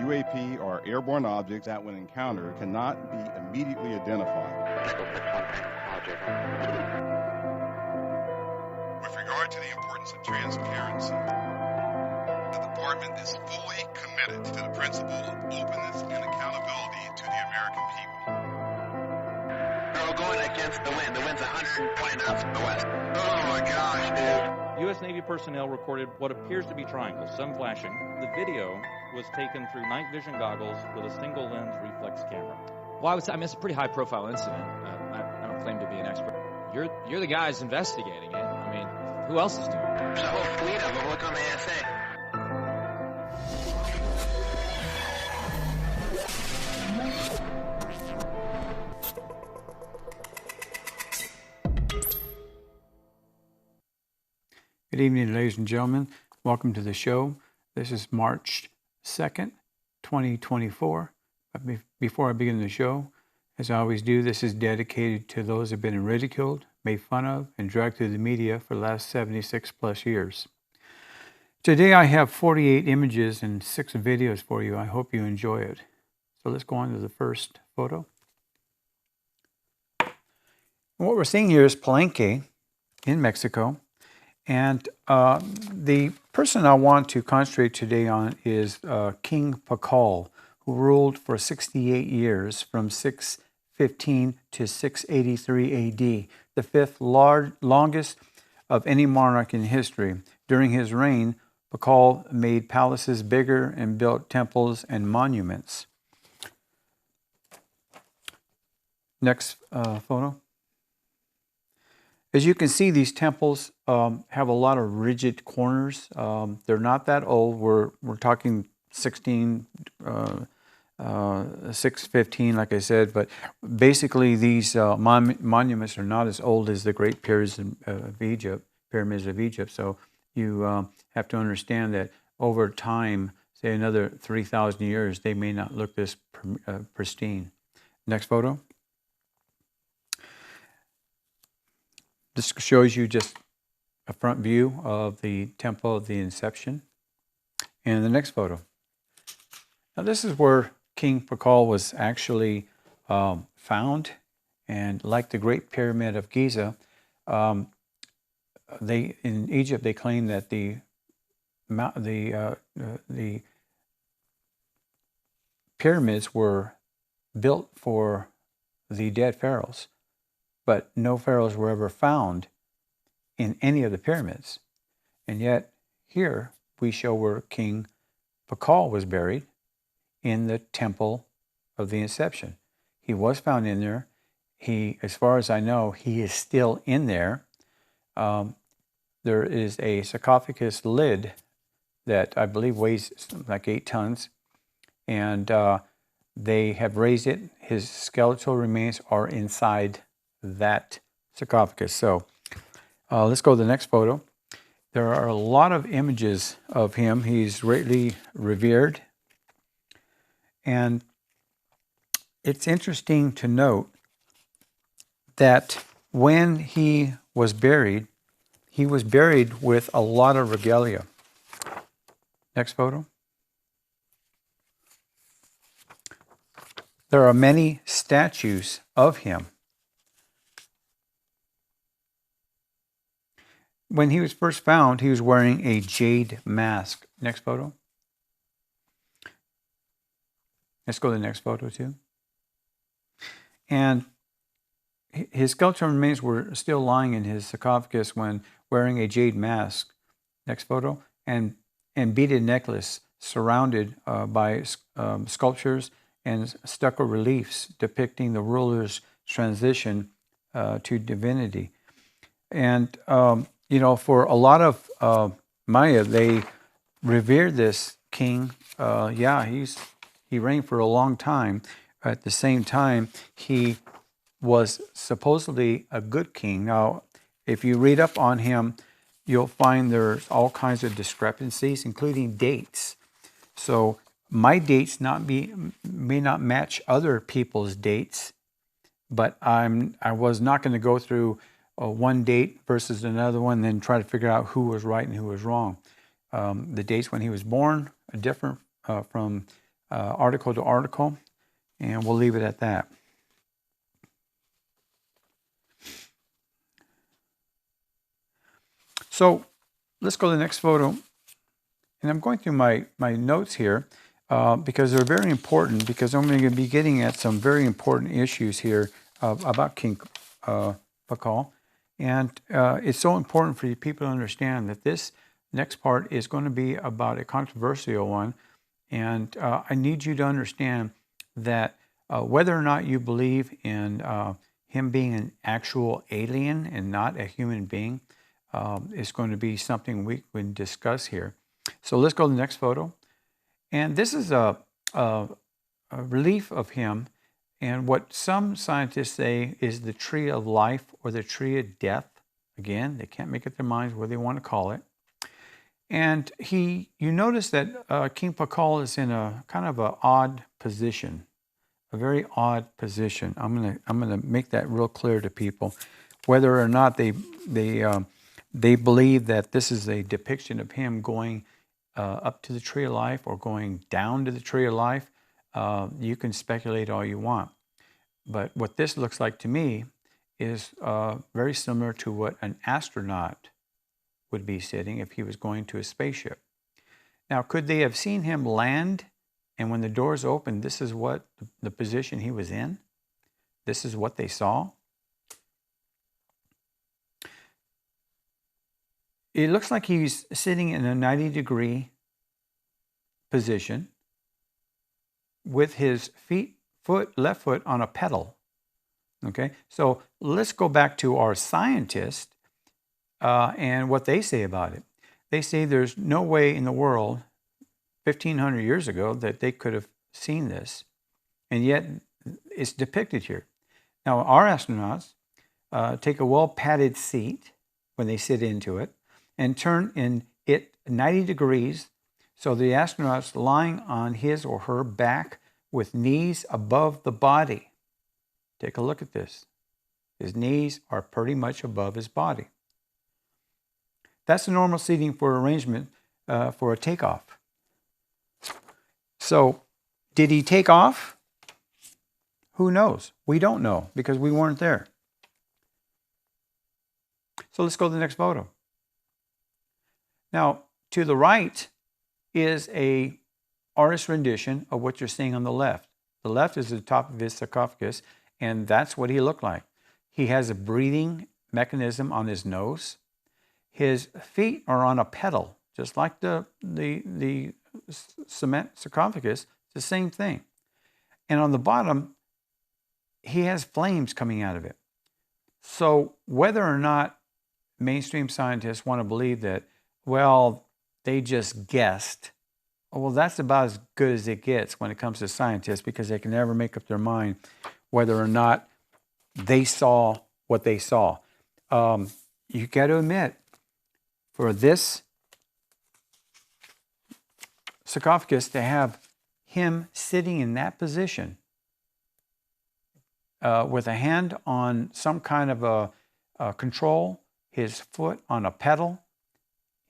UAP are airborne objects that, when encountered, cannot be immediately identified. With regard to the importance of transparency, the Department is fully committed to the principle of openness and accountability to the American people. We're going against the wind. The wind's 120 knots from the west. Oh my gosh, dude. U.S. Navy personnel recorded what appears to be triangles, some flashing. The video was taken through night vision goggles with a single lens reflex camera. Well, I mean, it's a pretty high-profile incident. I don't claim to be an expert. You're the guys investigating it. I mean, who else is doing it? There's a whole fleet of them. Look on the ASA. Good evening, ladies and gentlemen. Welcome to the show. This is March 2nd, 2024. Before I begin the show, as I always do, this is dedicated to those who have been ridiculed, made fun of, and dragged through the media for the last 76 plus years. Today I have 48 images and 6 videos for you. I hope you enjoy it. So let's go on to the first photo. What we're seeing here is Palenque in Mexico. And the person I want to concentrate today on is King Pakal, who ruled for 68 years from 615 to 683 AD, the fifth longest of any monarch in history. During his reign, Pakal made palaces bigger and built temples and monuments. Next photo. As you can see, these temples have a lot of rigid corners. They're not that old. We're talking 615, like I said. But basically, these monuments are not as old as the Great Pyramids of Egypt. So you have to understand that over time, say another 3,000 years, they may not look this pristine. Next photo. This shows you just a front view of the Temple of the Inception. And the next photo. Now this is where King Pakal was actually found. And like the Great Pyramid of Giza, in Egypt they claim that the pyramids were built for the dead pharaohs. But no pharaohs were ever found in any of the pyramids. And yet, here we show where King Pakal was buried in the Temple of the Inception. He was found in there. As far as I know, he is still in there. There is a sarcophagus lid that I believe weighs like 8 tons. And they have raised it. His skeletal remains are inside that sarcophagus. So let's go to the next photo. There are a lot of images of him. He's greatly revered. And it's interesting to note that when he was buried with a lot of regalia. Next photo. There are many statues of him. When he was first found, he was wearing a jade mask. Next photo. Let's go to the next photo too. And his skeletal remains were still lying in his sarcophagus when wearing a jade mask. Next photo. And beaded necklace surrounded by sculptures and stucco reliefs depicting the ruler's transition to divinity. And for a lot of Maya, they revered this king. He reigned for a long time. At the same time, he was supposedly a good king. Now, if you read up on him, you'll find there's all kinds of discrepancies, including dates. So my dates may not match other people's dates, but I was not going to go through one date versus another one, then try to figure out who was right and who was wrong. The dates when he was born are different from article to article, and we'll leave it at that. So let's go to the next photo. And I'm going through my notes here because they're very important, because I'm going to be getting at some very important issues here about King Pakal. And it's so important for you people to understand that this next part is going to be about a controversial one. And I need you to understand that whether or not you believe in him being an actual alien and not a human being is going to be something we can discuss here. So let's go to the next photo. And this is a relief of him, and what some scientists say is the tree of life or the tree of death. Again, they can't make up their minds what they want to call it. And you notice that King Pakal is in a kind of an odd position, a very odd position. I'm gonna make that real clear to people, whether or not they believe that this is a depiction of him going up to the tree of life or going down to the tree of life. You can speculate all you want. But what this looks like to me is very similar to what an astronaut would be sitting if he was going to a spaceship. Now, could they have seen him land, and when the doors opened, this is what the position he was in? This is what they saw? It looks like he's sitting in a 90-degree position with his left foot on a pedal. Okay, so let's go back to our scientists and what they say about it. They say there's no way in the world 1,500 years ago that they could have seen this, and yet it's depicted here. Now, our astronauts take a well-padded seat when they sit into it and turn in it 90 degrees, so the astronaut's lying on his or her back with knees above the body. Take a look at this. His knees are pretty much above his body. That's the normal seating for arrangement for a takeoff. So, did he take off? Who knows? We don't know because we weren't there. So let's go to the next photo. Now, to the right is a artist's rendition of what you're seeing on the left. The left is the top of his sarcophagus, and that's what he looked like. He has a breathing mechanism on his nose. His feet are on a pedal, just like the cement sarcophagus. It's the same thing. And on the bottom, he has flames coming out of it. So whether or not mainstream scientists want to believe that, well, they just guessed, well, that's about as good as it gets when it comes to scientists, because they can never make up their mind whether or not they saw what they saw. You got to admit, for this sarcophagus to have him sitting in that position with a hand on some kind of a control, his foot on a pedal,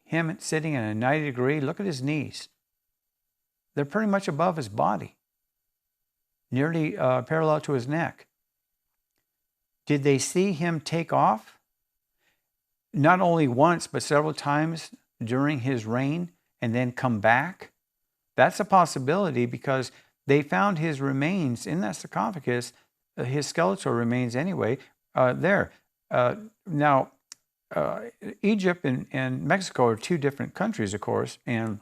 him sitting in a 90 degree, look at his knees. They're pretty much above his body, nearly parallel to his neck. Did they see him take off? Not only once, but several times during his reign and then come back? That's a possibility because they found his remains in that sarcophagus, his skeletal remains anyway, there. Now, Egypt and Mexico are two different countries, of course, and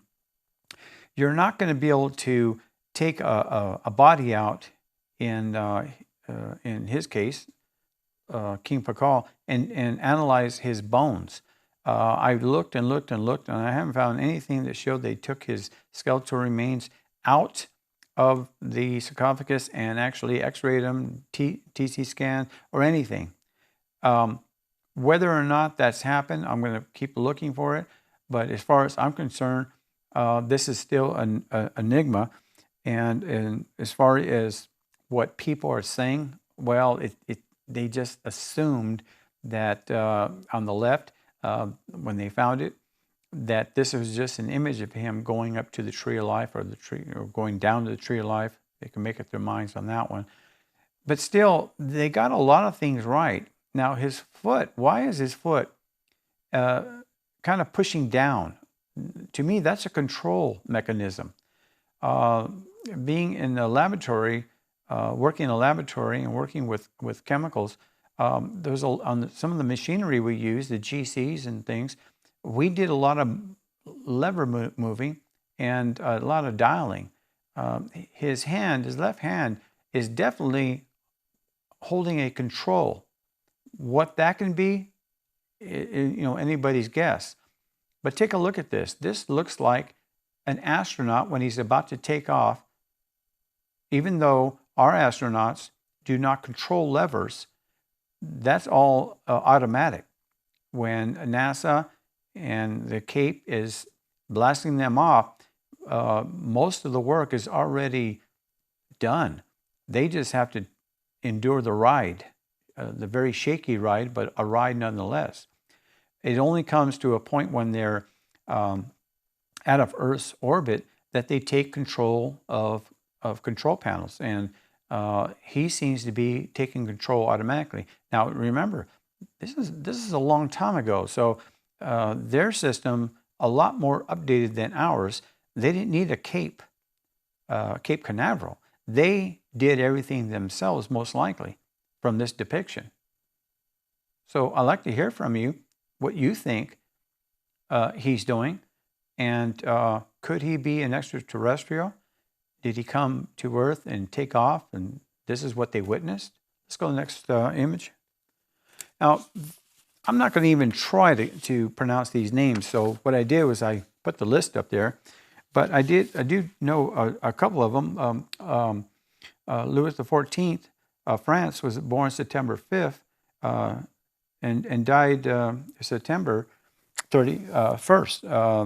you're not going to be able to take a body out in his case, King Pakal, and analyze his bones. I've looked and looked and looked, and I haven't found anything that showed they took his skeletal remains out of the sarcophagus and actually x-rayed them, TC scan, or anything. Whether or not that's happened, I'm going to keep looking for it. But as far as I'm concerned, this is still an enigma. And as far as what people are saying, well, they just assumed that on the left, when they found it, that this was just an image of him going up to the tree of life, or going down to the tree of life. They can make up their minds on that one. But still, they got a lot of things right. Now, his foot, why is his foot kind of pushing down? To me, that's a control mechanism. Being in the laboratory, working in a laboratory and working with chemicals, there's on some of the machinery we use, the GCs and things, we did a lot of lever moving and a lot of dialing. His left hand, is definitely holding a control. What that can be, anybody's guess. But take a look at this. This looks like an astronaut when he's about to take off. Even though our astronauts do not control levers, that's all automatic. When NASA and the Cape is blasting them off, most of the work is already done. They just have to endure the ride, the very shaky ride, but a ride nonetheless. It only comes to a point when they're out of Earth's orbit that they take control of control panels, and he seems to be taking control automatically. Now, remember, this is a long time ago, so their system a lot more updated than ours. They didn't need a Cape Canaveral. They did everything themselves, most likely, from this depiction. So I'd like to hear from you what you think he's doing, and could he be an extraterrestrial? Did he come to Earth and take off, and this is what they witnessed? Let's go to the next image. Now, I'm not going to even try to pronounce these names, so what I did was I put the list up there, but I do know a couple of them. Louis XIV of France was born September 5th and died September 31st.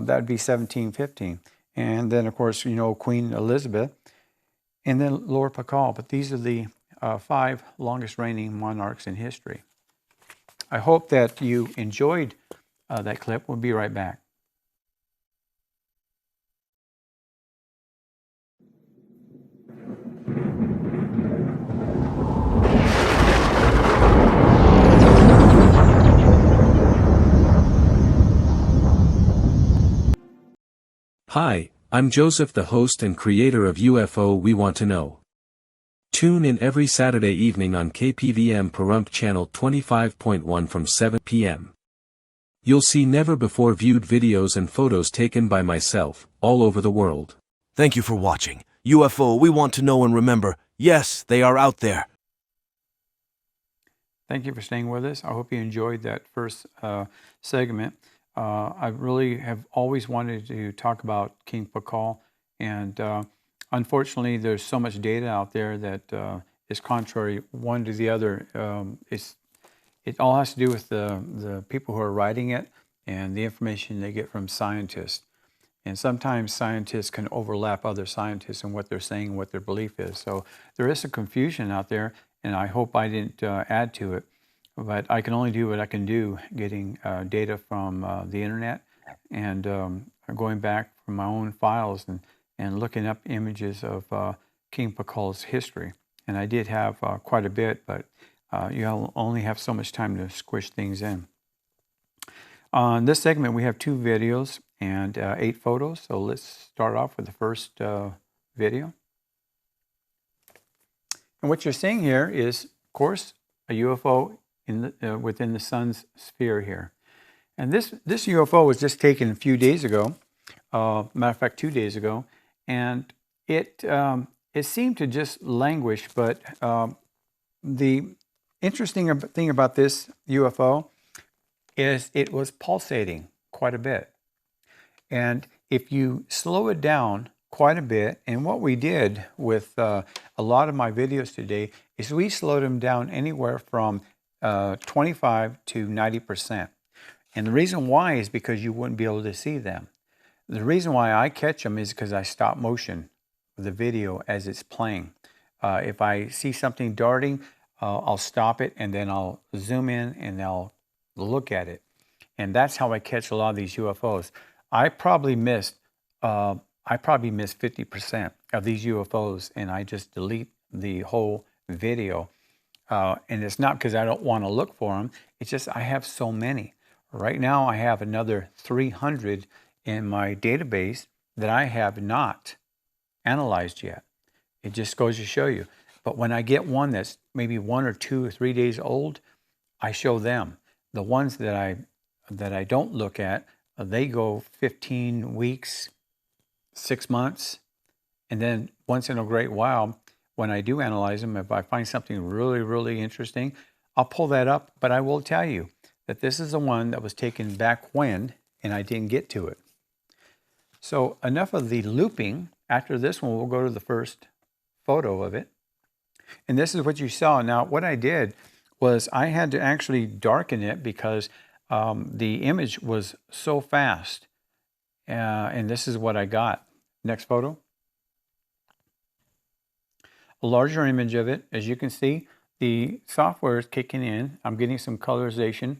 That would be 1715. And then, of course, Queen Elizabeth, and then Lord Pakal. But these are the 5 longest reigning monarchs in history. I hope that you enjoyed that clip. We'll be right back. Hi, I'm Joseph, the host and creator of UFO We Want to Know. Tune in every Saturday evening on KPVM Pahrump Channel 25.1 from 7 p.m. You'll see never-before-viewed videos and photos taken by myself, all over the world. Thank you for watching. UFO We Want to Know, and remember, yes, they are out there. Thank you for staying with us. I hope you enjoyed that first segment. I really have always wanted to talk about King Pakal, and unfortunately, there's so much data out there that is contrary one to the other. It all has to do with the people who are writing it and the information they get from scientists. And sometimes scientists can overlap other scientists and what they're saying and what their belief is. So there is some confusion out there, and I hope I didn't add to it. But I can only do what I can do, getting data from the internet and going back from my own files and looking up images of King Pakal's history. And I did have quite a bit, but you only have so much time to squish things in. On this segment, we have 2 videos and 8 photos. So let's start off with the first video. And what you're seeing here is, of course, a UFO within the sun's sphere here. And this UFO was just taken a few days ago, matter of fact 2 days ago, and it seemed to just languish, but the interesting thing about this UFO is it was pulsating quite a bit. And if you slow it down quite a bit, and what we did with a lot of my videos today is we slowed them down anywhere from 25 to 90%. And the reason why is because you wouldn't be able to see them. The reason why I catch them is because I stop motion the video as it's playing. If I see something darting, I'll stop it and then I'll zoom in and I'll look at it. And that's how I catch a lot of these UFOs. I probably missed 50% of these UFOs, and I just delete the whole video. And it's not because I don't want to look for them. It's just I have so many. Right now, I have another 300 in my database that I have not analyzed yet. It just goes to show you. But when I get one that's maybe 1 or 2 or 3 days old, I show them. The ones that I don't look at, they go 15 weeks, 6 months, and then once in a great while, when I do analyze them, if I find something really, really interesting, I'll pull that up. But I will tell you that this is the one that was taken back when, and I didn't get to it. So enough of the looping. After this one, we'll go to the first photo of it. And this is what you saw. Now, what I did was I had to actually darken it because the image was so fast. And this is what I got. Next photo. A larger image of it. As you can see, the software is kicking in. I'm getting some colorization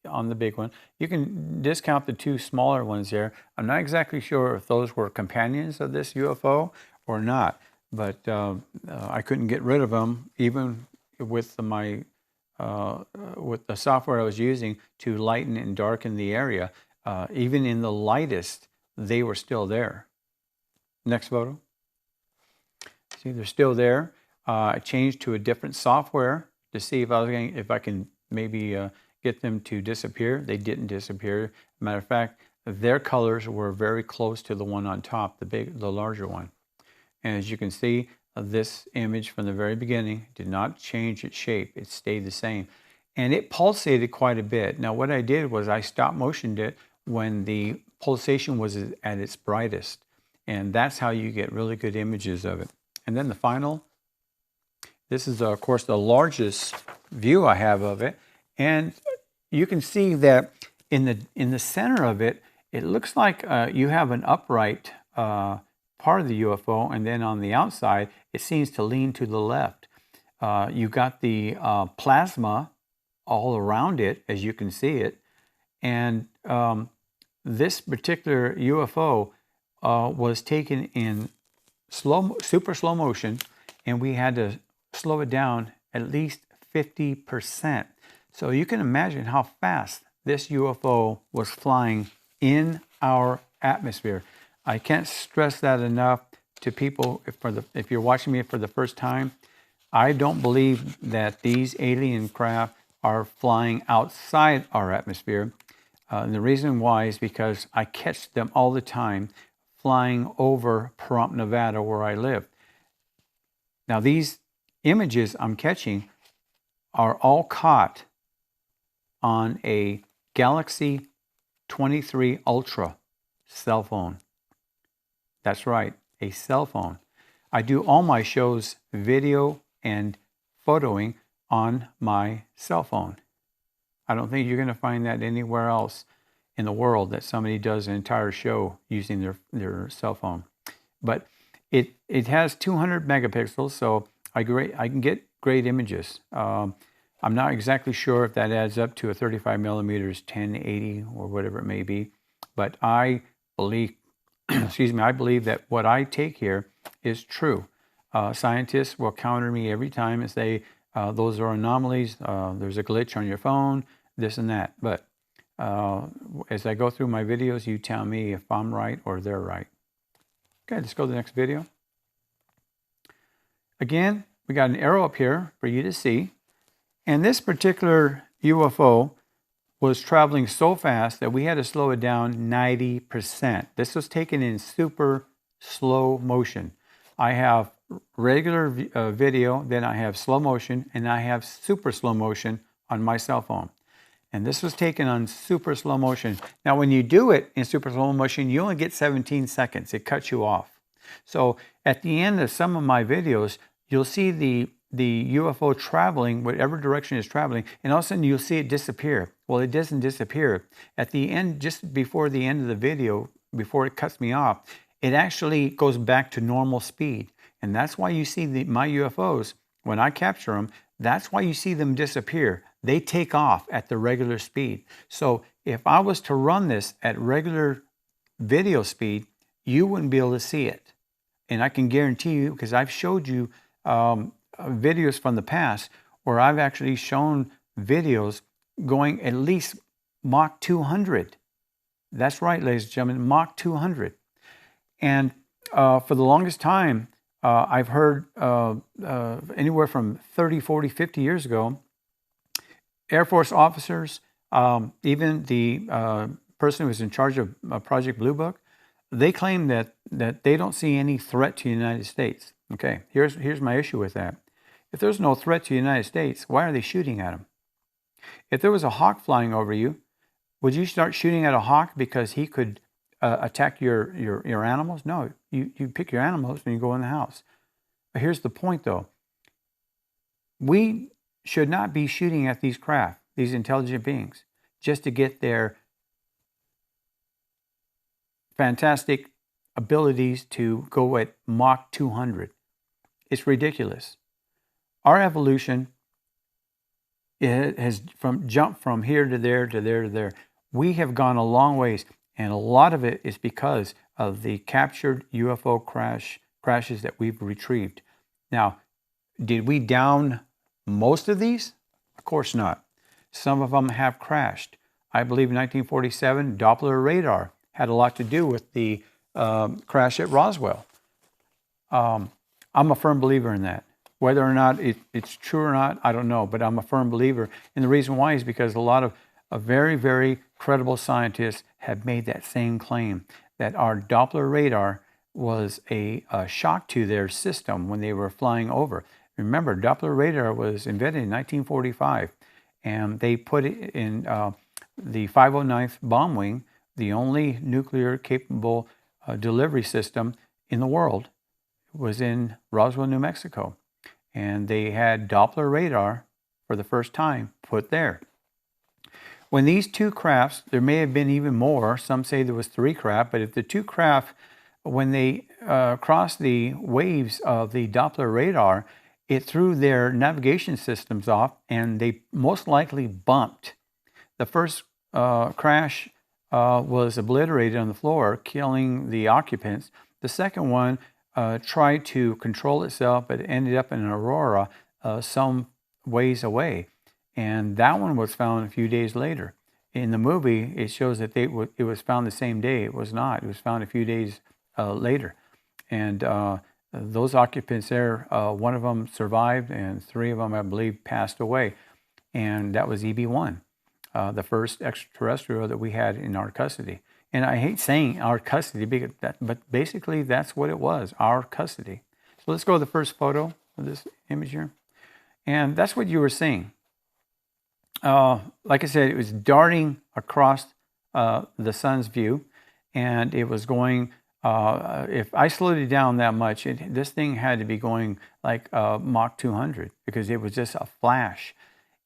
on the big one. You can discount the 2 smaller ones there. I'm not exactly sure if those were companions of this UFO or not, but I couldn't get rid of them even with with the software I was using to lighten and darken the area. Even in the lightest, they were still there. Next photo. See, they're still there. I changed to a different software to see if I can maybe get them to disappear. They didn't disappear. Matter of fact, their colors were very close to the one on top, the larger one. And as you can see, this image from the very beginning did not change its shape. It stayed the same. And it pulsated quite a bit. Now, what I did was I stop motioned it when the pulsation was at its brightest. And that's how you get really good images of it. And then the final, this is, of course, the largest view I have of it. And you can see that in the center of it, it looks like you have an upright part of the UFO, and then on the outside, it seems to lean to the left. You got the plasma all around it, as you can see it. And this particular UFO was taken in super slow motion, and we had to slow it down at least 50%. So you can imagine how fast this UFO was flying in our atmosphere. I can't stress that enough to people. If you're watching me for the first time, I don't believe that these alien craft are flying outside our atmosphere. And the reason why is because I catch them all the time flying over Pahrump, Nevada, where I live. Now, these images I'm catching are all caught on a Galaxy 23 Ultra cell phone. That's right, a cell phone. I do all my shows, video and photoing, on my cell phone. I don't think you're going to find that anywhere else in the world, that somebody does an entire show using their cell phone. But it has 200 megapixels, so I can get great images. I'm not exactly sure if that adds up to a 35 millimeters 1080 or whatever it may be, but I believe, I believe that what I take here is true. Scientists will counter me every time and say, those are anomalies, there's a glitch on your phone, this and that. But as I go through my videos, you tell me if I'm right or they're right. Okay, let's go to the next video. Again, we got an arrow up here for you to see. And this particular UFO was traveling so fast that we had to slow it down 90%. This was taken in super slow motion. I have regular video, then I have slow motion, and I have super slow motion on my cell phone. And this was taken on super slow motion. Now, when you do it in super slow motion, you only get 17 seconds. It cuts you off. So at the end of some of my videos, you'll see the UFO traveling, whatever direction it's traveling, and all of a sudden you'll see it disappear. Well, it doesn't disappear. At the end, just before the end of the video, before it cuts me off, it actually goes back to normal speed. And that's why you see my UFOs, when I capture them, that's why you see them disappear. They take off at the regular speed. So if I was to run this at regular video speed, you wouldn't be able to see it. And I can guarantee you, because I've showed you videos from the past where I've actually shown videos going at least Mach 200. That's right, ladies and gentlemen, Mach 200. And for the longest time, I've heard anywhere from 30, 40, 50 years ago, Air Force officers, even the person who was in charge of Project Blue Book, they claim that they don't see any threat to the United States. Okay, here's my issue with that. If there's no threat to the United States, why are they shooting at them? If there was a hawk flying over you, would you start shooting at a hawk because he could attack your animals? No, you pick your animals and you go in the house. But here's the point, though. We should not be shooting at these craft, these intelligent beings, just to get their fantastic abilities to go at Mach 200. It's ridiculous. Our evolution has jumped from here to there to there to there. We have gone a long ways, and a lot of it is because of the captured UFO crashes that we've retrieved. Now, did we down most of these? Of course not. Some of them have crashed. I believe in 1947, Doppler radar had a lot to do with the crash at Roswell. I'm a firm believer in that. Whether or not it's true or not, I don't know, but I'm a firm believer. And the reason why is because a lot of very, very credible scientists have made that same claim, that our Doppler radar was a shock to their system when they were flying over. Remember, Doppler radar was invented in 1945, and they put it in the 509th Bomb Wing, the only nuclear-capable delivery system in the world, was in Roswell, New Mexico. And they had Doppler radar for the first time put there. When these two crafts, there may have been even more, some say there was 3 craft, but if the 2 craft, when they crossed the waves of the Doppler radar, it threw their navigation systems off, and they most likely bumped. The first crash was obliterated on the floor, killing the occupants. The second one tried to control itself, but it ended up in an aurora some ways away. And that one was found a few days later. In the movie, it shows that it was found the same day. It was not. It was found a few days later. And those occupants there, one of them survived, and 3 of them, I believe, passed away. And that was EB1, the first extraterrestrial that we had in our custody. And I hate saying our custody, but basically that's what it was, our custody. So let's go to the first photo of this image here. And that's what you were seeing. Like I said, it was darting across the sun's view, and it was going, if I slowed it down that much, this thing had to be going like Mach 200, because it was just a flash.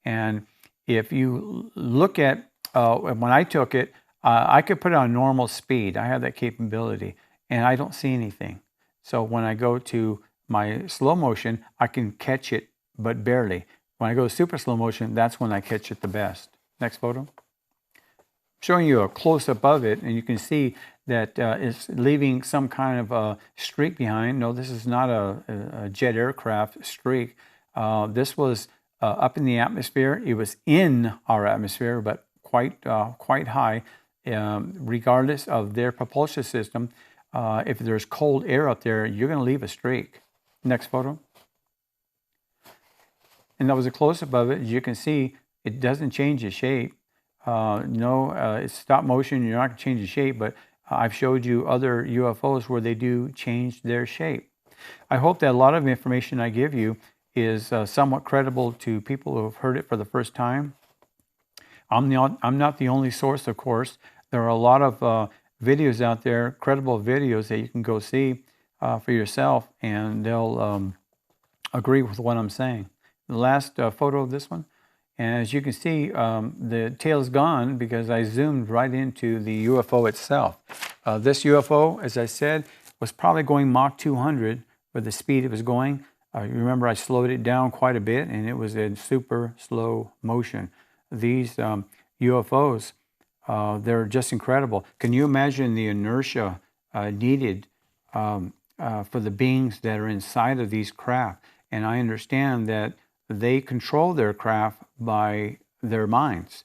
And if you look at, when I took it, I could put it on normal speed. I have that capability, and I don't see anything. So when I go to my slow motion, I can catch it, but barely. When I go to super slow motion, that's when I catch it the best. Next photo. I'm showing you a close-up of it, and you can see that it's leaving some kind of a streak behind. No, this is not a jet aircraft streak. This was up in the atmosphere. It was in our atmosphere, but quite high. Regardless of their propulsion system, if there's cold air up there, you're going to leave a streak. Next photo. And that was a close-up of it. As you can see, it doesn't change its shape. It's stop motion. You're not going to change the shape, but I've showed you other UFOs where they do change their shape. I hope that a lot of information I give you is somewhat credible to people who have heard it for the first time. I'm not the only source, of course. There are a lot of videos out there, credible videos that you can go see for yourself, and they'll agree with what I'm saying. The last photo of this one, and as you can see, the tail's gone because I zoomed right into the UFO itself. This UFO, as I said, was probably going Mach 200 with the speed it was going. You remember I slowed it down quite a bit, and it was in super slow motion. These UFOs They're just incredible. Can you imagine the inertia needed for the beings that are inside of these craft? And I understand that they control their craft by their minds.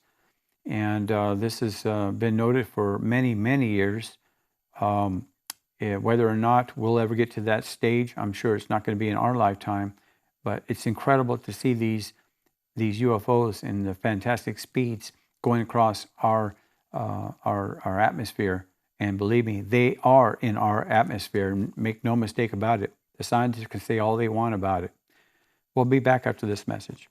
And this has been noted for many, many years. Whether or not we'll ever get to that stage, I'm sure it's not going to be in our lifetime. But it's incredible to see these UFOs in the fantastic speeds going across our atmosphere. And believe me, they are in our atmosphere. Make no mistake about it. The scientists can say all they want about it. We'll be back after this message.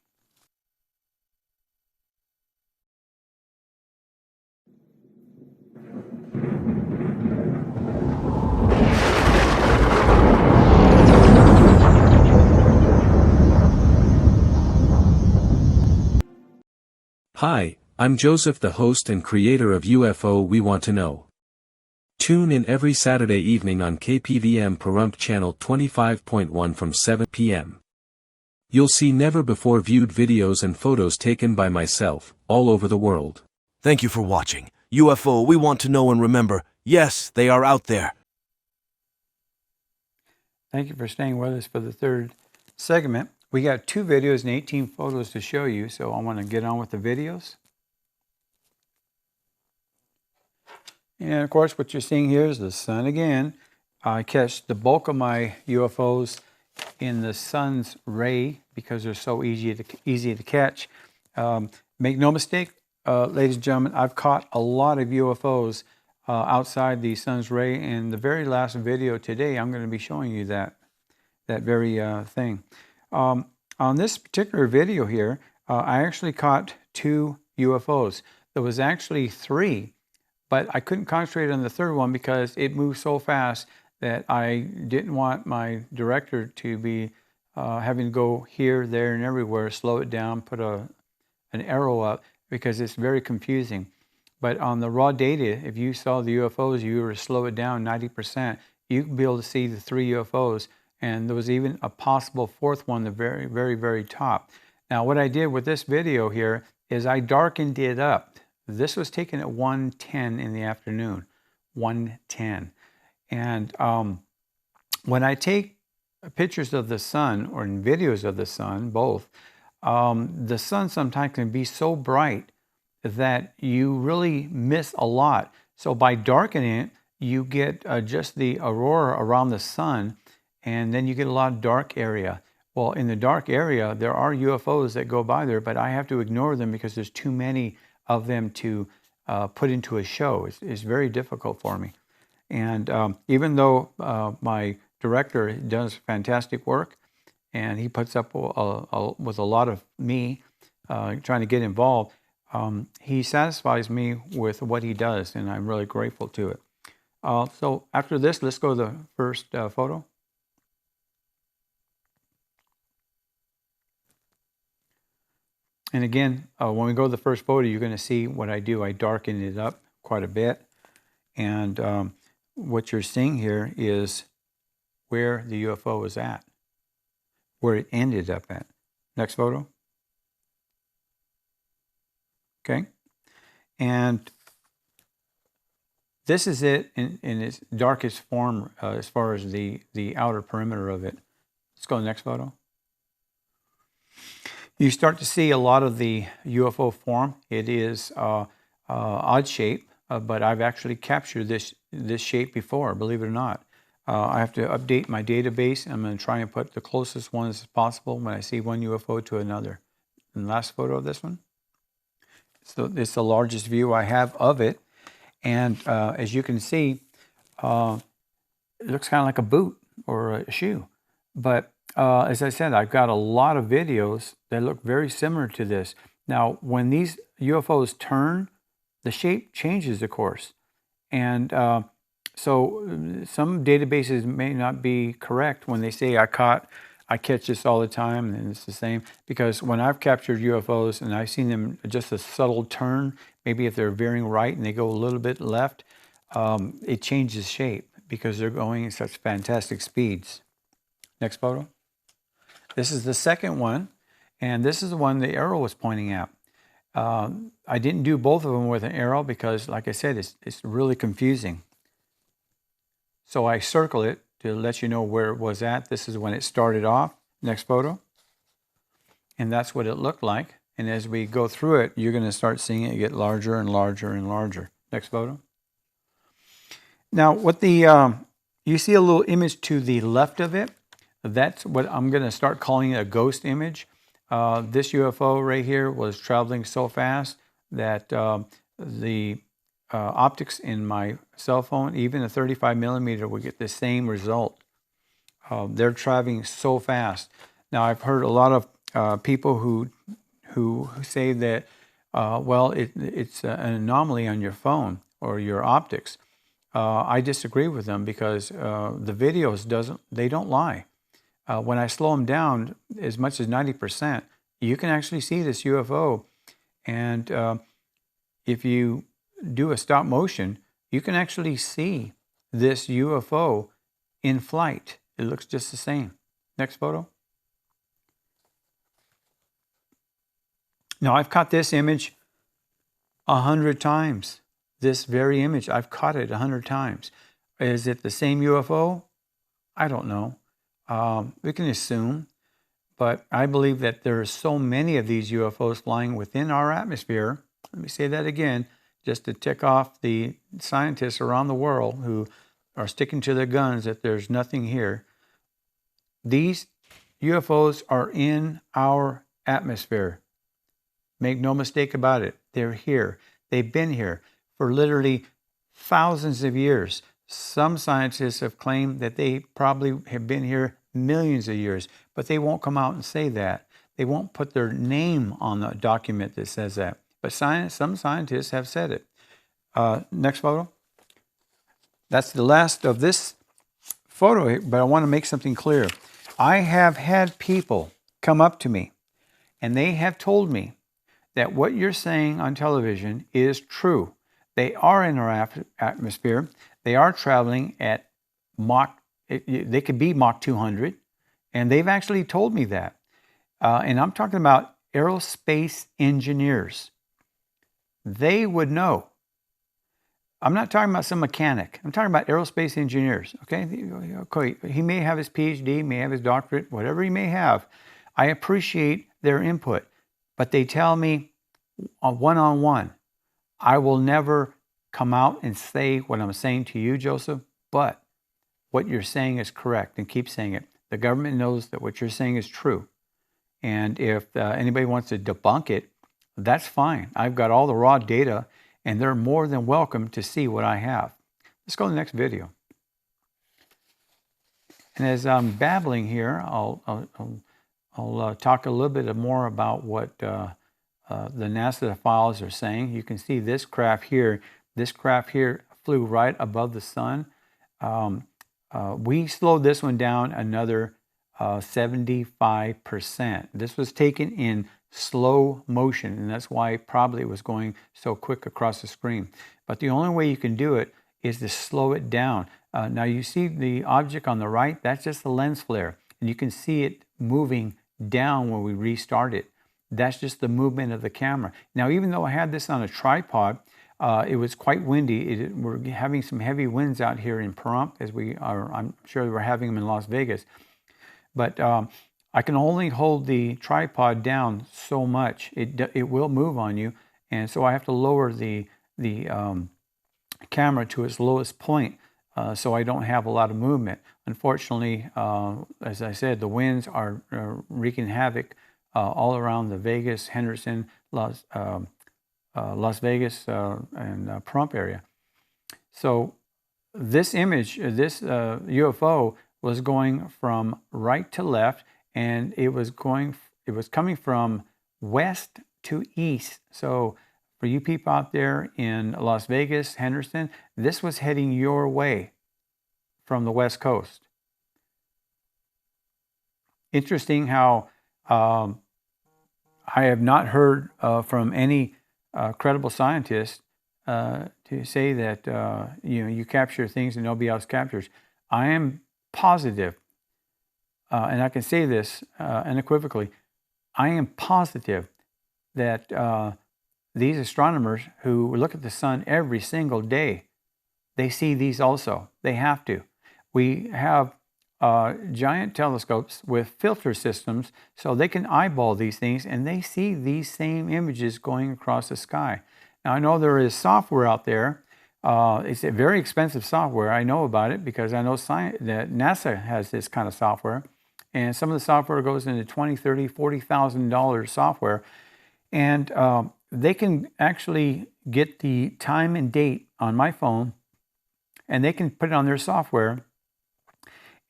Hi, I'm Joseph, the host and creator of UFO We Want to Know. Tune in every Saturday evening on KPVM Pahrump Channel 25.1 from 7 p.m. You'll see never-before-viewed videos and photos taken by myself, all over the world. Thank you for watching. UFO, we want to know and remember, yes, they are out there. Thank you for staying with us for the third segment. We got 2 videos and 18 photos to show you, so I want to get on with the videos. And of course, what you're seeing here is the sun again. I catch the bulk of my UFOs in the sun's ray because they're so easy to catch. Make no mistake, ladies and gentlemen, I've caught a lot of UFOs outside the sun's ray. And the very last video today, I'm going to be showing you that very thing. On this particular video here, I actually caught 2 UFOs. There was actually 3, but I couldn't concentrate on the third one because it moved so fast that I didn't want my director to be having to go here, there, and everywhere, slow it down, put an arrow up, because it's very confusing. But on the raw data, if you saw the UFOs, you were to slow it down 90%, you'd be able to see the 3 UFOs. And there was even a possible 4th one, the very, very, very top. Now, what I did with this video here is I darkened it up. This was taken at 1:10 in the afternoon, 1:10. And when I take pictures of the sun or in videos of the sun, both, the sun sometimes can be so bright that you really miss a lot. So by darkening it, you get just the aurora around the sun, and then you get a lot of dark area. Well, in the dark area, there are UFOs that go by there, but I have to ignore them because there's too many of them to put into a show. It's very difficult for me. And even though my director does fantastic work, and he puts up with a lot of me trying to get involved, he satisfies me with what he does, and I'm really grateful to it. So after this, let's go to the first photo. And again, when we go to the first photo, you're going to see what I do. I darken it up quite a bit. And what you're seeing here is where the UFO is at, where it ended up at. Next photo. Okay. And this is it in its darkest form as far as the outer perimeter of it. Let's go to the next photo. You start to see a lot of the UFO form. It is odd shape, but I've actually captured this shape before, believe it or not. I have to update my database. I'm going to try and put the closest ones as possible when I see one UFO to another. And the last photo of this one. So it's the largest view I have of it. And as you can see, it looks kind of like a boot or a shoe. But as I said, I've got a lot of videos that look very similar to this. Now, when these UFOs turn, the shape changes, of course. And so some databases may not be correct when they say I catch this all the time, and it's the same. Because when I've captured UFOs and I've seen them just a subtle turn, maybe if they're veering right and they go a little bit left, it changes shape because they're going at such fantastic speeds. Next photo. This is the second one, and this is the one the arrow was pointing at. I didn't do both of them with an arrow because, like I said, it's really confusing. So I circle it to let you know where it was at. This is when it started off. Next photo. And that's what it looked like. And as we go through it, you're going to start seeing it get larger and larger and larger. Next photo. Now, what you see a little image to the left of it. That's what I'm going to start calling a ghost image. This UFO right here was traveling so fast that the optics in my cell phone, even a 35 millimeter, would get the same result. They're traveling so fast. Now, I've heard a lot of people who say that, well, it's an anomaly on your phone or your optics. I disagree with them because the videos don't lie. When I slow them down as much as 90%, you can actually see this UFO. And if you do a stop motion, you can actually see this UFO in flight. It looks just the same. Next photo. Now, I've caught this image 100 times. This very image, I've caught it 100 times. Is it the same UFO? I don't know. We can assume, but I believe that there are so many of these UFOs flying within our atmosphere. Let me say that again, just to tick off the scientists around the world who are sticking to their guns that there's nothing here. These UFOs are in our atmosphere. Make no mistake about it. They're here. They've been here for literally thousands of years. Some scientists have claimed that they probably have been here millions of years, but they won't come out and say that. They won't put their name on the document that says that. But some scientists have said it. Next photo. That's the last of this photo, but I want to make something clear. I have had people come up to me, and they have told me that what you're saying on television is true. They are in our atmosphere. They are traveling at they could be Mach 200, and they've actually told me that. And I'm talking about aerospace engineers. They would know. I'm not talking about some mechanic. I'm talking about aerospace engineers, okay? He may have his PhD, may have his doctorate, whatever he may have. I appreciate their input, but they tell me one-on-one, I will never come out and say what I'm saying to you, Joseph, but what you're saying is correct, and keep saying it. The government knows that what you're saying is true. And if anybody wants to debunk it, that's fine. I've got all the raw data, and they're more than welcome to see what I have. Let's go to the next video. And as I'm babbling here, I'll talk a little bit more about what the NASA files are saying. You can see this craft here. This craft here flew right above the sun. We slowed this one down another 75%. This was taken in slow motion, and that's why probably it was going so quick across the screen. But the only way you can do it is to slow it down. Now you see the object on the right, that's just the lens flare, and you can see it moving down when we restart it. That's just the movement of the camera. Now, even though I had this on a tripod, it was quite windy. We're having some heavy winds out here in Pahrump, as we are. I'm sure we're having them in Las Vegas. But I can only hold the tripod down so much. It will move on you, and so I have to lower the camera to its lowest point so I don't have a lot of movement. Unfortunately, as I said, the winds are wreaking havoc all around the Vegas, Henderson, Las Vegas, and Pahrump area. So this image, this UFO was going from right to left, and it was coming from west to east. So for you people out there in Las Vegas, Henderson, this was heading your way from the West Coast. Interesting how I have not heard from any credible scientist to say that you capture things and nobody else captures. I am positive, and I can say this unequivocally, I am positive that these astronomers who look at the sun every single day, they see these also. They have to. We have giant telescopes with filter systems so they can eyeball these things and they see these same images going across the sky. Now, I know there is software out there. It's a very expensive software. I know about it because I know that NASA has this kind of software. And some of the software goes into $20,000, $30,000, $40,000 software. And they can actually get the time and date on my phone, and they can put it on their software,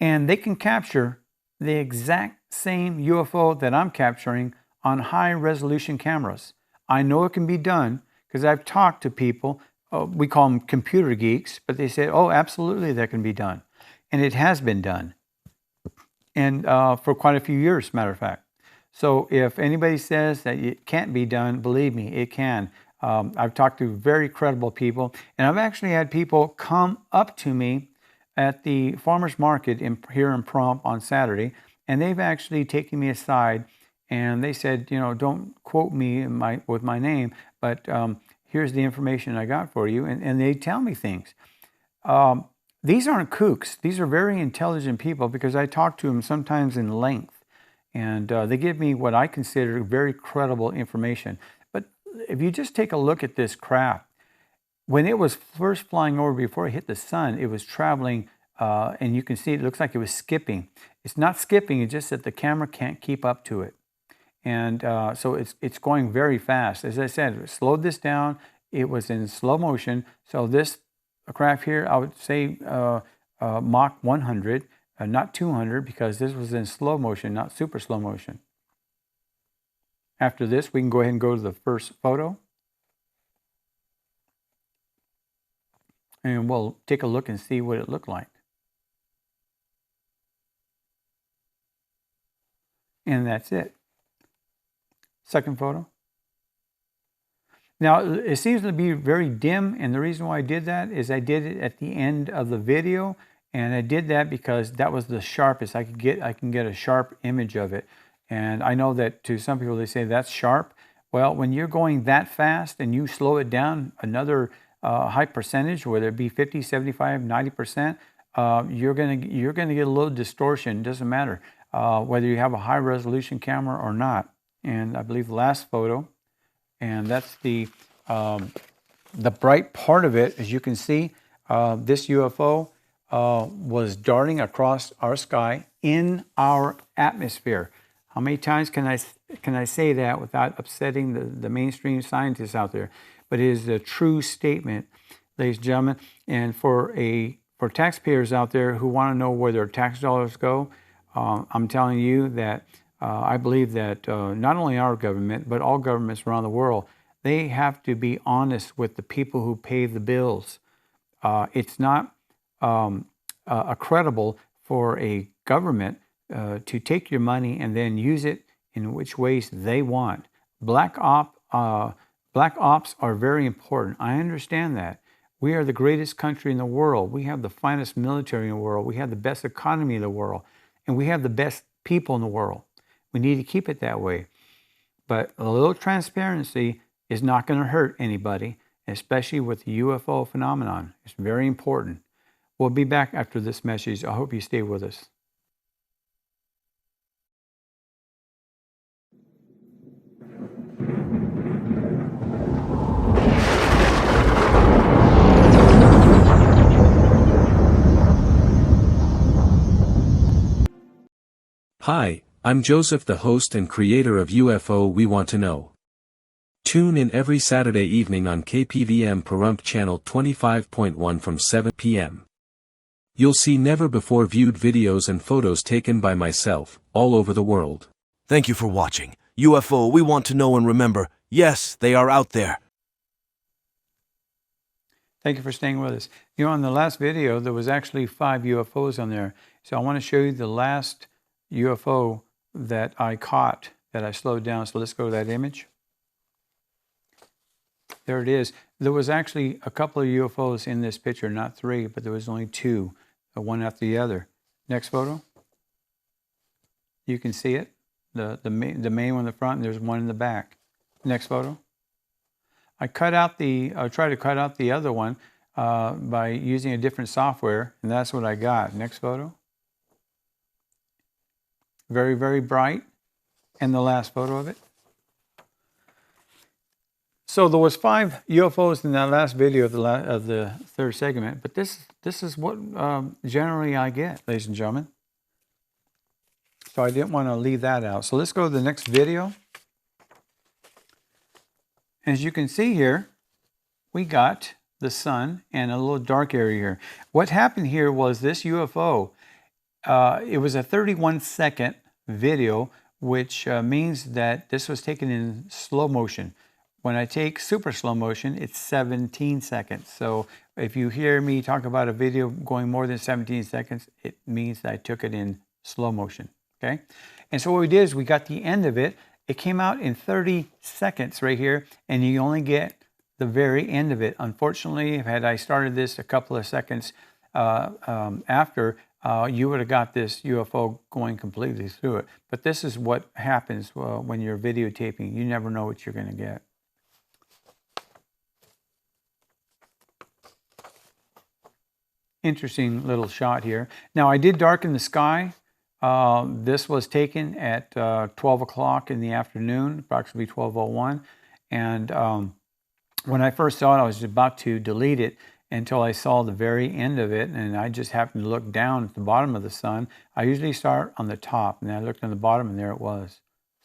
and they can capture the exact same UFO that I'm capturing on high-resolution cameras. I know it can be done because I've talked to people. We call them computer geeks, but they say, oh, absolutely, that can be done. And it has been done. And for quite a few years, matter of fact. So if anybody says that it can't be done, believe me, it can. I've talked to very credible people, and I've actually had people come up to me at the farmer's market here in Pahrump on Saturday, and they've actually taken me aside, and they said, you know, don't quote me with my name, but here's the information I got for you, and they tell me things. These aren't kooks. These are very intelligent people because I talk to them sometimes in length, and they give me what I consider very credible information. But if you just take a look at this craft, when it was first flying over before it hit the sun, it was traveling, and you can see it looks like it was skipping. It's not skipping, it's just that the camera can't keep up to it. And so it's going very fast. As I said, it slowed this down. It was in slow motion. So this craft here, I would say Mach 100, not 200, because this was in slow motion, not super slow motion. After this, we can go ahead and go to the first photo. And we'll take a look and see what it looked like. And that's it. Second photo. Now, it seems to be very dim, and the reason why I did that is I did it at the end of the video, and I did that because that was the sharpest I can get a sharp image of it. And I know that to some people they say that's sharp. Well, when you're going that fast and you slow it down another high percentage, whether it be 50, 75, 90%, you're gonna get a little distortion. It doesn't matter whether you have a high resolution camera or not. And I believe the last photo, and that's the bright part of it. As you can see, this UFO was darting across our sky in our atmosphere. How many times can I say that without upsetting the mainstream scientists out there? But it is a true statement, ladies and gentlemen. And for taxpayers out there who want to know where their tax dollars go, I'm telling you that I believe that not only our government, but all governments around the world, they have to be honest with the people who pay the bills. It's not credible for a government to take your money and then use it in which ways they want. Black ops are very important. I understand that. We are the greatest country in the world. We have the finest military in the world. We have the best economy in the world. And we have the best people in the world. We need to keep it that way. But a little transparency is not going to hurt anybody, especially with the UFO phenomenon. It's very important. We'll be back after this message. I hope you stay with us. Hi, I'm Joseph, the host and creator of UFO We Want to Know. Tune in every Saturday evening on KPVM Pahrump channel 25.1 from 7 p.m. You'll see never-before-viewed videos and photos taken by myself, all over the world. Thank you for watching. UFO We Want to Know, and remember, yes, they are out there. Thank you for staying with us. You know, in the last video, there was actually 5 UFOs on there. So I want to show you the last UFO that I caught, that I slowed down. So let's go to that image. There it is. There was actually a couple of UFOs in this picture, not 3, but there was only 2, one after the other. Next photo. You can see it. The main one in the front, and there's one in the back. Next photo. I tried to cut out the other one by using a different software, and that's what I got. Next photo. Very, very bright. And the last photo of it. So there was 5 UFOs in that last video of the third segment, but this is what generally I get, ladies and gentlemen. So I didn't want to leave that out. So let's go to the next video. As you can see here, we got the sun and a little dark area here. What happened here was this UFO, it was a 31-second video, which means that this was taken in slow motion. When I take super slow motion, it's 17 seconds. So if you hear me talk about a video going more than 17 seconds, it means that I took it in slow motion, okay? And so what we did is we got the end of it. It came out in 30 seconds right here, and you only get the very end of it. Unfortunately, had I started this a couple of seconds after, you would have got this UFO going completely through it. But this is what happens when you're videotaping. You never know what you're going to get. Interesting little shot here. Now, I did darken the sky. This was taken at 12 o'clock in the afternoon, approximately 12:01. And when I first saw it, I was about to delete it until I saw the very end of it, and I just happened to look down at the bottom of the sun. I usually start on the top, and I looked on the bottom, and there it was.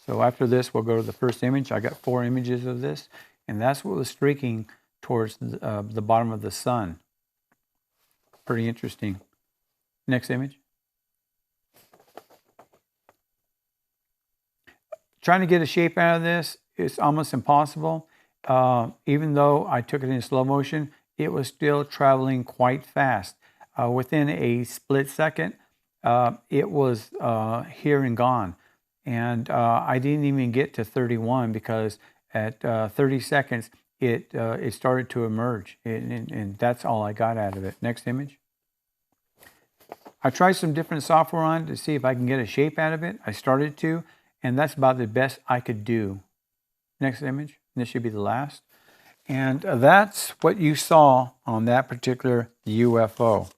So after this, we'll go to the first image. I got 4 images of this, and that's what was streaking towards the bottom of the sun. Pretty interesting. Next image. Trying to get a shape out of this is almost impossible. Even though I took it in slow motion, it was still traveling quite fast. Within a split second, it was here and gone. And I didn't even get to 31 because at 30 seconds, it started to emerge. And that's all I got out of it. Next image. I tried some different software on it to see if I can get a shape out of it. I started to, and that's about the best I could do. Next image. This should be the last. And that's what you saw on that particular UFO.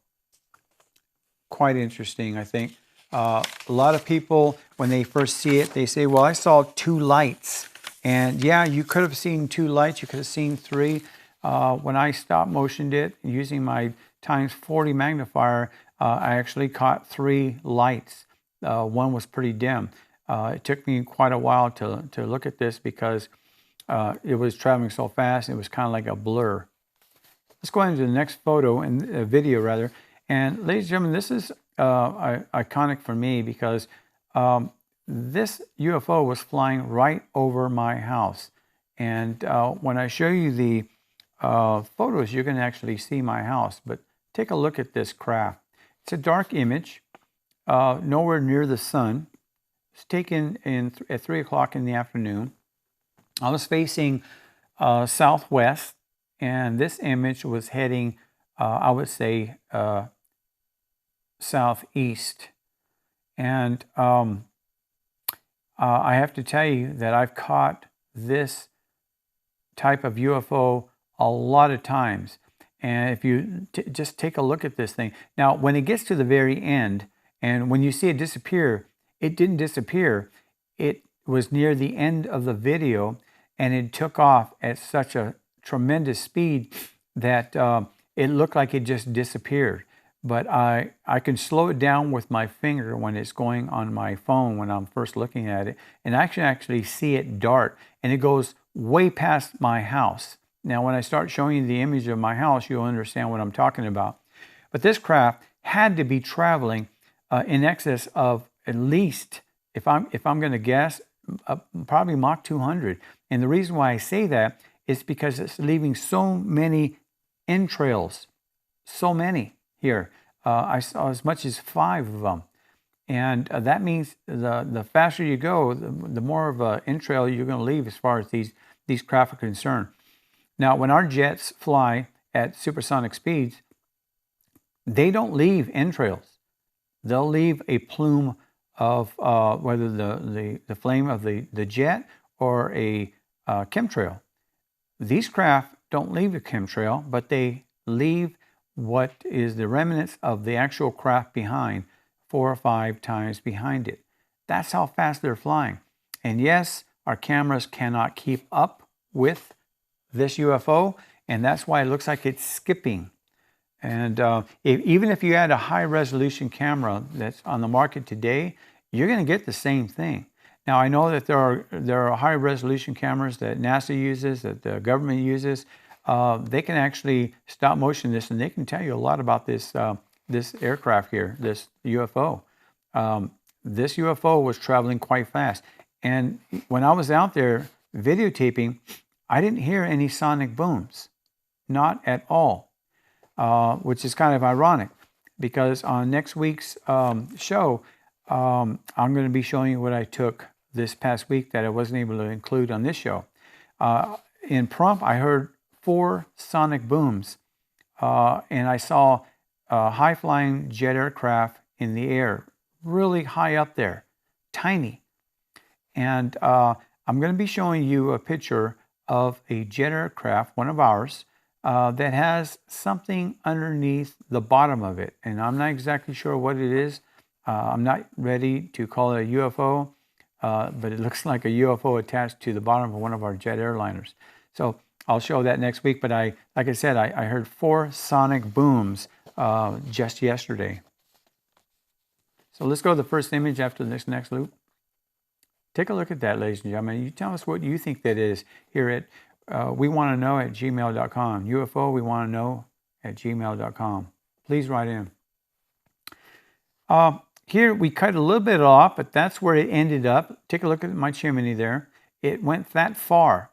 Quite interesting, I think. A lot of people, when they first see it, they say, well, I saw 2 lights. And yeah, you could have seen 2 lights. You could have seen 3. When I stop motioned it using my times 40 magnifier, I actually caught 3 lights. One was pretty dim. It took me quite a while to look at this because it was traveling so fast. It was kind of like a blur. Let's go into the next photo and video rather. And ladies and gentlemen, this is iconic for me because this UFO was flying right over my house. And when I show you the photos, you're going to actually see my house. But take a look at this craft. It's a dark image, nowhere near the sun. It's taken at 3 o'clock in the afternoon. I was facing southwest, and this image was heading, I would say, southeast. And I have to tell you that I've caught this type of UFO a lot of times. And if you just take a look at this thing. Now, when it gets to the very end, and when you see it disappear, it didn't disappear. It was near the end of the video, and it took off at such a tremendous speed that it looked like it just disappeared. But I can slow it down with my finger when it's going on my phone when I'm first looking at it, and I can actually see it dart, and it goes way past my house. Now, when I start showing you the image of my house, you'll understand what I'm talking about. But this craft had to be traveling in excess of at least, if I'm going to guess, probably Mach 200. And the reason why I say that is because it's leaving so many entrails, so many here. I saw as much as 5 of them. And that means the faster you go, the more of an entrail you're going to leave as far as these craft are concerned. Now, when our jets fly at supersonic speeds, they don't leave entrails. They'll leave a plume of whether the flame of the jet or a chemtrail. these craft don't leave a chemtrail, but they leave what is the remnants of the actual craft behind, 4 or 5 times behind it. That's how fast they're flying. And yes, our cameras cannot keep up with this UFO, and that's why it looks like it's skipping. And even if you had a high-resolution camera that's on the market today, you're going to get the same thing. Now, I know that there are high-resolution cameras that NASA uses, that the government uses. They can actually stop motion this, and they can tell you a lot about this this aircraft here, this UFO. This UFO was traveling quite fast. And when I was out there videotaping, I didn't hear any sonic booms. Not at all. Which is kind of ironic, because on next week's show, I'm going to be showing you what I took this past week that I wasn't able to include on this show. In Pahrump, I heard 4 sonic booms, and I saw high-flying jet aircraft in the air, really high up there, tiny. And I'm going to be showing you a picture of a jet aircraft, one of ours, that has something underneath the bottom of it. And I'm not exactly sure what it is. I'm not ready to call it a UFO, but it looks like a UFO attached to the bottom of one of our jet airliners. So I'll show that next week. But like I said, I heard 4 sonic booms just yesterday. So let's go to the first image after this next loop. Take a look at that, ladies and gentlemen. You tell us what you think that is here at wewanttoknow@gmail.com. UFO, we want to know @gmail.com. Please write in. Here we cut a little bit off, but that's where it ended up. Take a look at my chimney there. It went that far.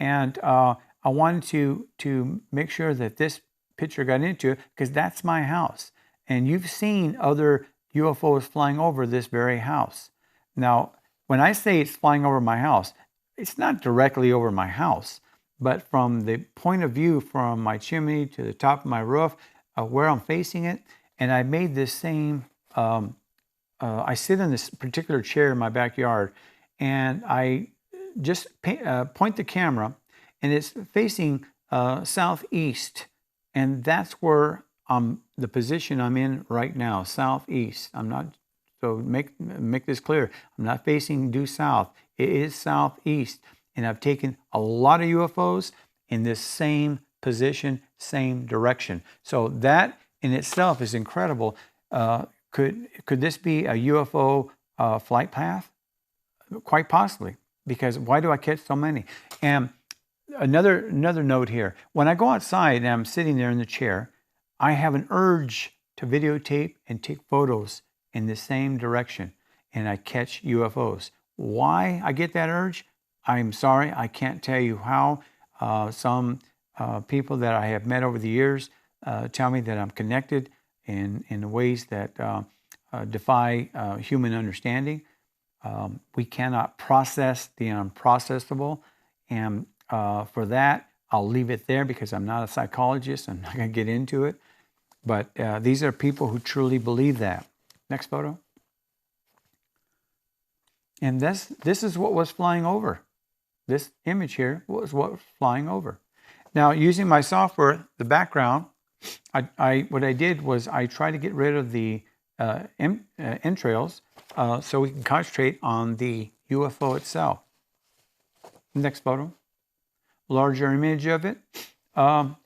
And I wanted to make sure that this picture got into it, because that's my house. And you've seen other UFOs flying over this very house. Now, when I say it's flying over my house, it's not directly over my house, but from the point of view from my chimney to the top of my roof, where I'm facing it. And I made this same, I sit in this particular chair in my backyard, and I just point the camera, and it's facing southeast. And that's where the position I'm in right now, southeast. I'm not, so make this clear, I'm not facing due south. It is southeast, and I've taken a lot of UFOs in this same position, same direction. So that in itself is incredible. Could this be a UFO flight path? Quite possibly, because why do I catch so many? And another note here: when I go outside and I'm sitting there in the chair, I have an urge to videotape and take photos in the same direction, and I catch UFOs. Why I get that urge, I'm sorry, I can't tell you how. Some people that I have met over the years tell me that I'm connected in ways that defy human understanding. We cannot process the unprocessable, and for that, I'll leave it there, because I'm not a psychologist. I'm not going to get into it. But these are people who truly believe that. Next photo. And this is what was flying over. This image here was what was flying over. Now, using my software, the background, what I did was I tried to get rid of the entrails so we can concentrate on the UFO itself. Next photo. Larger image of it. Kind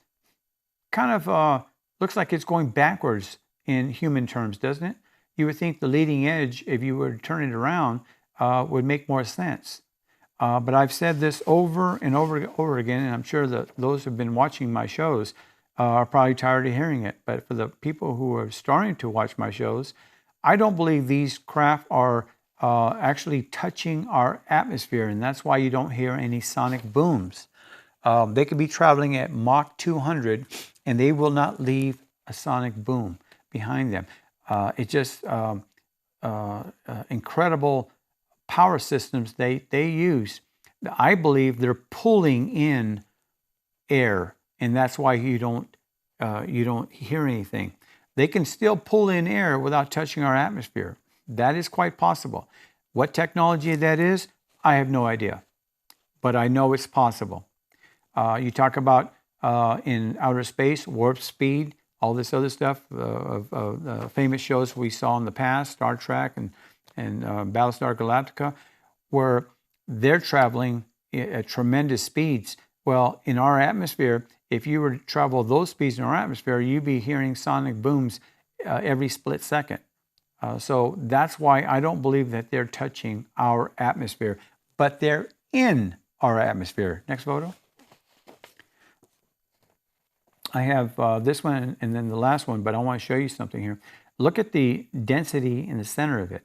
of looks like it's going backwards in human terms, doesn't it? You would think the leading edge, if you were to turn it around, would make more sense. But I've said this over and over again, and I'm sure that those who've been watching my shows are probably tired of hearing it. But for the people who are starting to watch my shows, I don't believe these craft are actually touching our atmosphere, and that's why you don't hear any sonic booms. They could be traveling at Mach 200, and they will not leave a sonic boom behind them. It's just incredible power systems they use. I believe they're pulling in air, and that's why you don't hear anything. They can still pull in air without touching our atmosphere. That is quite possible. What technology that is, I have no idea, but I know it's possible. You talk about in outer space, warp speed, all this other stuff, famous shows we saw in the past, Star Trek and Battlestar Galactica, where they're traveling at tremendous speeds. Well, in our atmosphere, if you were to travel those speeds in our atmosphere, you'd be hearing sonic booms every split second. So that's why I don't believe that they're touching our atmosphere, but they're in our atmosphere. Next photo. I have this one and then the last one, but I want to show you something here. Look at the density in the center of it.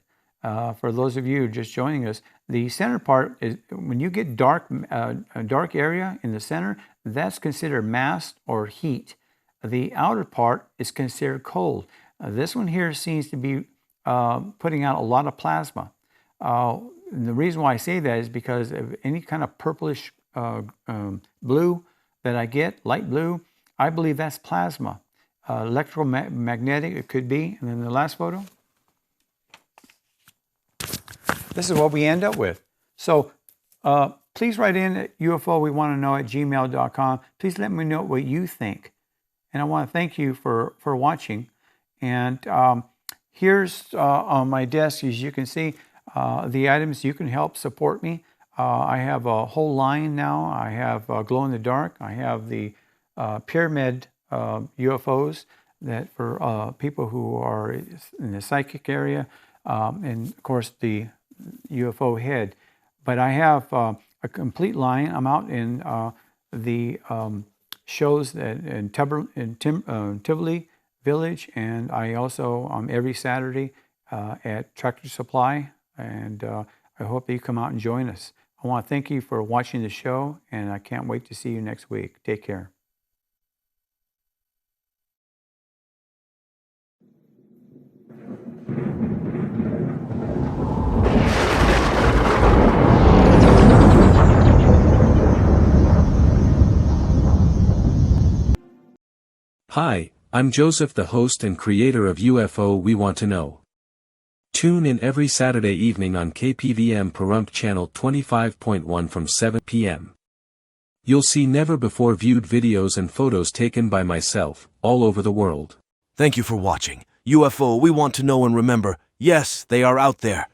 For those of you just joining us, the center part is when you get a dark area in the center, that's considered mass or heat. The outer part is considered cold. This one here seems to be putting out a lot of plasma. And the reason why I say that is because of any kind of purplish blue that I get, light blue, I believe that's plasma. Electromagnetic, it could be. And then the last photo. This is what we end up with. So please write in at UFO we want to know at gmail.com. Please let me know what you think. And I want to thank you for watching. And here's on my desk, as you can see, the items you can help support me. I have a whole line now. I have glow in the dark. I have the pyramid UFOs that for people who are in the psychic area, and of course the UFO head. But I have a complete line. I'm out in the shows that in Tivoli Village, and I also every Saturday at Tractor Supply, and I hope that you come out and join us. I want to thank you for watching the show, and I can't wait to see you next week. Take care. Hi, I'm Joseph, the host and creator of UFO We Want to Know. Tune in every Saturday evening on KPVM Pahrump Channel 25.1 from 7 p.m. You'll see never-before-viewed videos and photos taken by myself, all over the world. Thank you for watching. UFO We Want to Know, and remember, yes, they are out there.